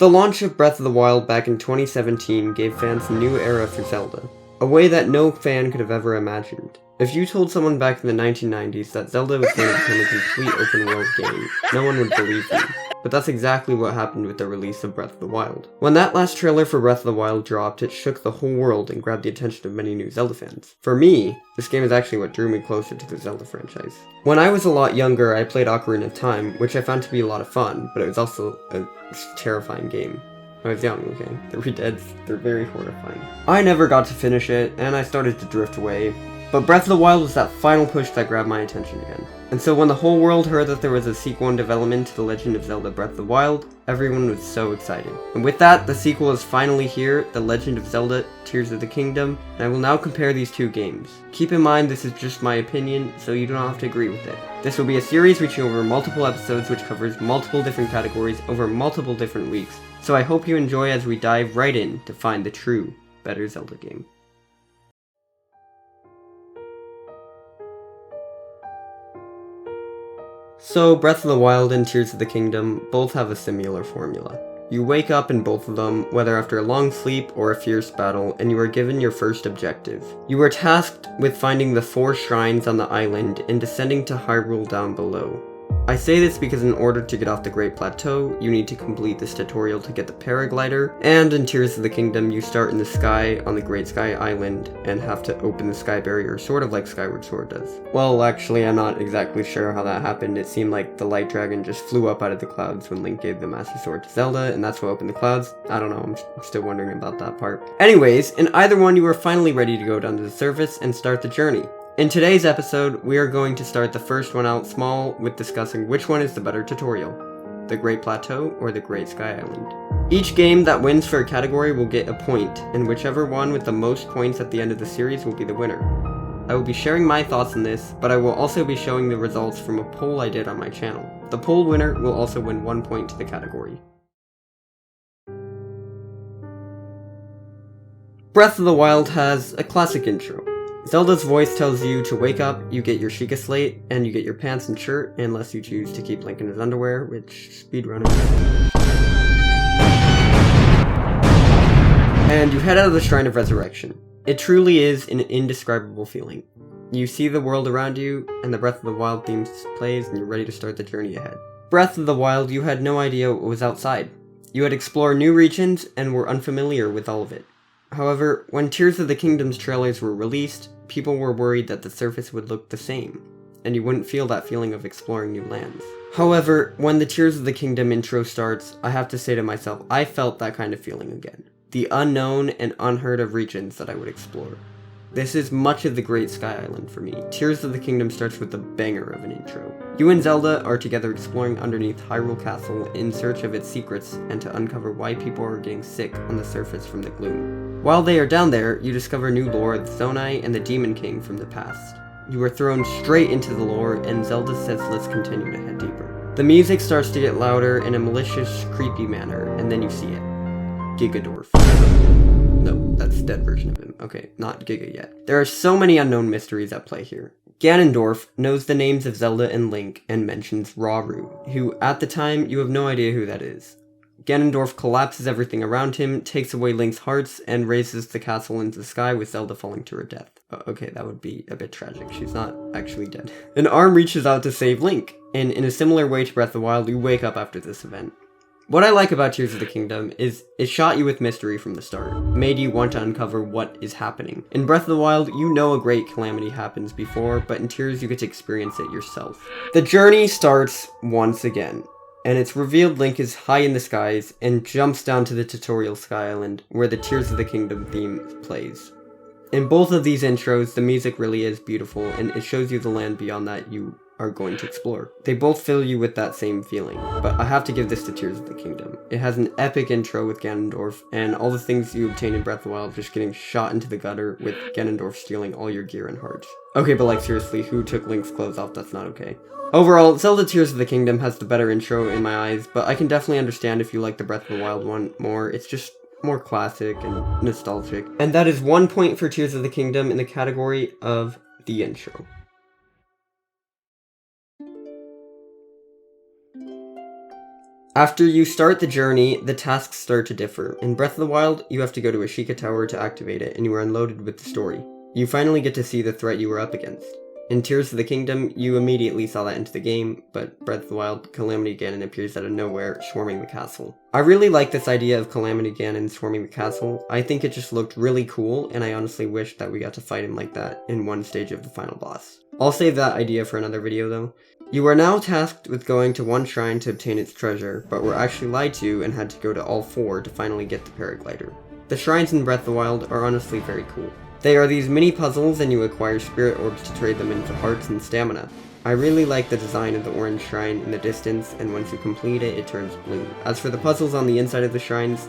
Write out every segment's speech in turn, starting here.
The launch of Breath of the Wild back in 2017 gave fans a new era for Zelda, a way that no fan could have ever imagined. If you told someone back in the 1990s that Zelda was going to become a complete open-world game, no one would believe you. But that's exactly what happened with the release of Breath of the Wild. When that last trailer for Breath of the Wild dropped, it shook the whole world and grabbed the attention of many new Zelda fans. For me, this game is actually what drew me closer to the Zelda franchise. When I was a lot younger, I played Ocarina of Time, which I found to be a lot of fun, but it was also a terrifying game. I was young, okay? The Redeads, they're very horrifying. I never got to finish it, and I started to drift away, but Breath of the Wild was that final push that grabbed my attention again. And so when the whole world heard that there was a sequel in development to The Legend of Zelda Breath of the Wild, everyone was so excited. And with that, the sequel is finally here, The Legend of Zelda Tears of the Kingdom, and I will now compare these two games. Keep in mind this is just my opinion, so you don't have to agree with it. This will be a series reaching over multiple episodes which covers multiple different categories over multiple different weeks, so I hope you enjoy as we dive right in to find the true, better Zelda game. So, Breath of the Wild and Tears of the Kingdom both have a similar formula. You wake up in both of them, whether after a long sleep or a fierce battle, and you are given your first objective. You are tasked with finding the 4 shrines on the island and descending to Hyrule down below. I say this because in order to get off the Great Plateau, you need to complete this tutorial to get the paraglider, and in Tears of the Kingdom you start in the sky on the Great Sky Island and have to open the sky barrier, sort of like Skyward Sword does. Well, actually I'm not exactly sure how that happened. It seemed like the light dragon just flew up out of the clouds when Link gave the Master Sword to Zelda, and that's what opened the clouds. I don't know, I'm still wondering about that part. Anyways, in either one you are finally ready to go down to the surface and start the journey. In today's episode, we are going to start the first one out small with discussing which one is the better tutorial, the Great Plateau or the Great Sky Island. Each game that wins for a category will get a point, and whichever one with the most points at the end of the series will be the winner. I will be sharing my thoughts on this, but I will also be showing the results from a poll I did on my channel. The poll winner will also win 1 point to the category. Breath of the Wild has a classic intro. Zelda's voice tells you to wake up, you get your Sheikah Slate, and you get your pants and shirt, unless you choose to keep Link in his underwear, which speedrunning. And you head out of the Shrine of Resurrection. It truly is an indescribable feeling. You see the world around you, and the Breath of the Wild theme plays, and you're ready to start the journey ahead. Breath of the Wild, you had no idea what was outside. You had explored new regions, and were unfamiliar with all of it. However, when Tears of the Kingdom's trailers were released, people were worried that the surface would look the same, and you wouldn't feel that feeling of exploring new lands. However, when the Tears of the Kingdom intro starts, I have to say to myself, I felt that kind of feeling again. The unknown and unheard of regions that I would explore. This is much of the Great Sky Island for me. Tears of the Kingdom starts with a banger of an intro. You and Zelda are together exploring underneath Hyrule Castle in search of its secrets and to uncover why people are getting sick on the surface from the gloom. While they are down there, you discover new lore of Zonai and the Demon King from the past. You are thrown straight into the lore, and Zelda says let's continue to head deeper. The music starts to get louder in a malicious, creepy manner, and then you see it. Gigadorf. No, that's the dead version of him. Okay, not Giga yet. There are so many unknown mysteries at play here. Ganondorf knows the names of Zelda and Link and mentions Rauru, who, at the time, you have no idea who that is. Ganondorf collapses everything around him, takes away Link's hearts, and raises the castle into the sky with Zelda falling to her death. Okay, that would be a bit tragic. She's not actually dead. An arm reaches out to save Link, and in a similar way to Breath of the Wild, you wake up after this event. What I like about Tears of the Kingdom is it shot you with mystery from the start, made you want to uncover what is happening. In Breath of the Wild, you know a great calamity happens before, but in Tears you get to experience it yourself. The journey starts once again, and it's revealed Link is high in the skies and jumps down to the tutorial Sky Island where the Tears of the Kingdom theme plays. In both of these intros, the music really is beautiful, and it shows you the land beyond that you are going to explore. They both fill you with that same feeling, but I have to give this to Tears of the Kingdom. It has an epic intro with Ganondorf, and all the things you obtain in Breath of the Wild just getting shot into the gutter with Ganondorf stealing all your gear and hearts. Okay, but like seriously, who took Link's clothes off? That's not okay. Overall, Zelda Tears of the Kingdom has the better intro in my eyes, but I can definitely understand if you like the Breath of the Wild one more. It's just more classic and nostalgic. And that is 1 point for Tears of the Kingdom in the category of the intro. After you start the journey, the tasks start to differ. In Breath of the Wild, you have to go to Ashika Tower to activate it, and you are unloaded with the story. You finally get to see the threat you were up against. In Tears of the Kingdom, you immediately saw that into the game, but Breath of the Wild, Calamity Ganon appears out of nowhere, swarming the castle. I really like this idea of Calamity Ganon swarming the castle. I think it just looked really cool, and I honestly wish that we got to fight him like that in one stage of the final boss. I'll save that idea for another video though. You are now tasked with going to one shrine to obtain its treasure, but were actually lied to and had to go to all 4 to finally get the paraglider. The shrines in Breath of the Wild are honestly very cool. They are these mini puzzles and you acquire spirit orbs to trade them into hearts and stamina. I really like the design of the orange shrine in the distance, and once you complete it, it turns blue. As for the puzzles on the inside of the shrines,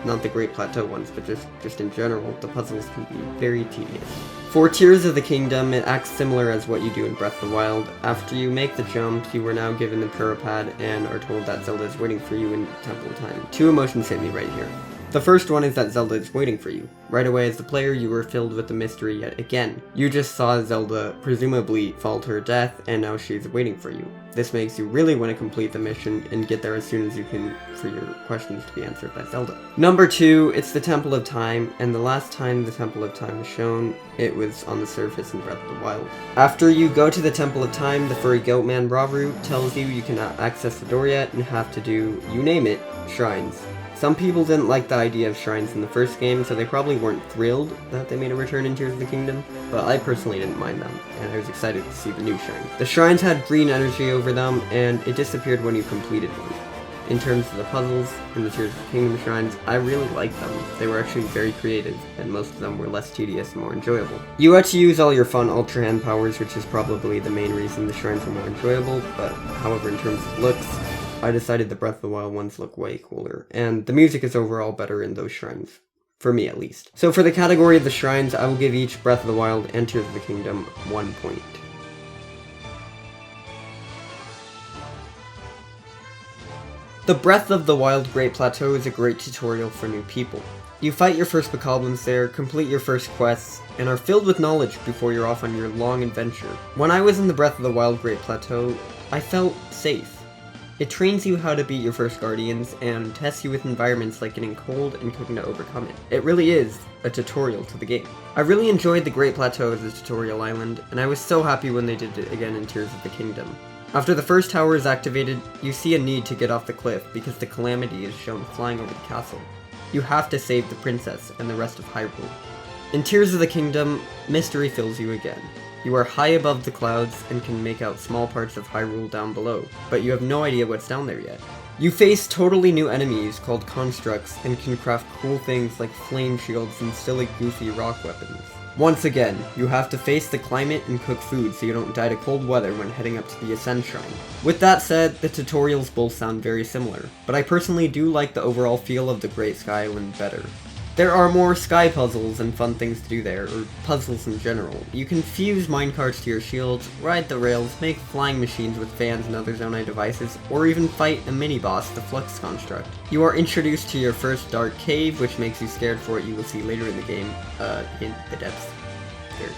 not the Great Plateau ones, but just in general, the puzzles can be very tedious. For Tears of the Kingdom, it acts similar as what you do in Breath of the Wild. After you make the jump, you are now given the Parapad and are told that Zelda is waiting for you in Temple of Time. 2 emotions hit me right here. The first one is that Zelda is waiting for you. Right away as the player, you were filled with the mystery yet again. You just saw Zelda presumably fall to her death, and now she's waiting for you. This makes you really want to complete the mission and get there as soon as you can for your questions to be answered by Zelda. Number 2, it's the Temple of Time, and the last time the Temple of Time was shown, it was on the surface in Breath of the Wild. After you go to the Temple of Time, the furry goat man Ravru tells you cannot access the door yet and have to do, you name it, shrines. Some people didn't like the idea of shrines in the first game, so they probably weren't thrilled that they made a return in Tears of the Kingdom, but I personally didn't mind them, and I was excited to see the new shrines. The shrines had green energy over them, and it disappeared when you completed one. In terms of the puzzles in the Tears of the Kingdom shrines, I really liked them. They were actually very creative, and most of them were less tedious and more enjoyable. You had to use all your fun Ultra Hand powers, which is probably the main reason the shrines were more enjoyable, but however in terms of looks, I decided the Breath of the Wild ones look way cooler, and the music is overall better in those shrines. For me, at least. So for the category of the shrines, I will give each Breath of the Wild and Tears of the Kingdom 1 point. The Breath of the Wild Great Plateau is a great tutorial for new people. You fight your first bokoblins there, complete your first quests, and are filled with knowledge before you're off on your long adventure. When I was in the Breath of the Wild Great Plateau, I felt safe. It trains you how to beat your first guardians, and tests you with environments like getting cold and cooking to overcome it. It really is a tutorial to the game. I really enjoyed the Great Plateau as a tutorial island, and I was so happy when they did it again in Tears of the Kingdom. After the first tower is activated, you see a need to get off the cliff because the Calamity is shown flying over the castle. You have to save the princess and the rest of Hyrule. In Tears of the Kingdom, mystery fills you again. You are high above the clouds and can make out small parts of Hyrule down below, but you have no idea what's down there yet. You face totally new enemies called constructs and can craft cool things like flame shields and silly goofy rock weapons. Once again, you have to face the climate and cook food so you don't die to cold weather when heading up to the Ascend Shrine. With that said, the tutorials both sound very similar, but I personally do like the overall feel of the Great Sky Island better. There are more sky puzzles and fun things to do there, or puzzles in general. You can fuse minecarts to your shields, ride the rails, make flying machines with fans and other Zonai devices, or even fight a mini-boss, the Flux Construct. You are introduced to your first dark cave, which makes you scared for what you will see later in the game, in the depths.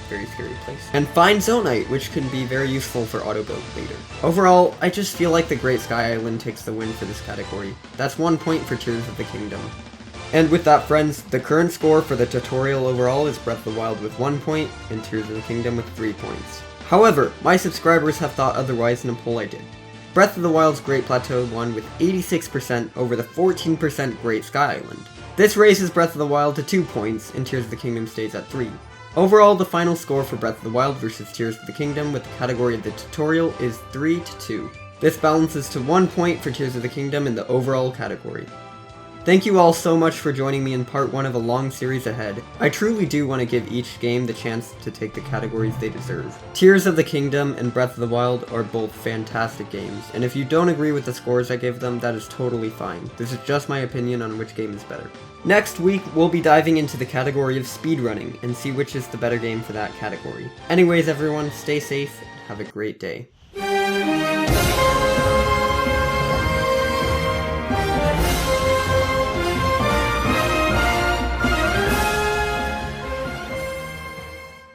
Very scary place. And find Zonite, which can be very useful for auto-build later. Overall, I just feel like the Great Sky Island takes the win for this category. That's 1 point for Tears of the Kingdom. And with that, friends, the current score for the tutorial overall is Breath of the Wild with 1 point, and Tears of the Kingdom with 3 points. However, my subscribers have thought otherwise in a poll I did. Breath of the Wild's Great Plateau won with 86% over the 14% Great Sky Island. This raises Breath of the Wild to 2 points, and Tears of the Kingdom stays at 3. Overall, the final score for Breath of the Wild versus Tears of the Kingdom with the category of the tutorial is 3-2. This balances to 1 point for Tears of the Kingdom in the overall category. Thank you all so much for joining me in part 1 of a long series ahead. I truly do want to give each game the chance to take the categories they deserve. Tears of the Kingdom and Breath of the Wild are both fantastic games, and if you don't agree with the scores I give them, that is totally fine. This is just my opinion on which game is better. Next week, we'll be diving into the category of speedrunning and see which is the better game for that category. Anyways everyone, stay safe and have a great day.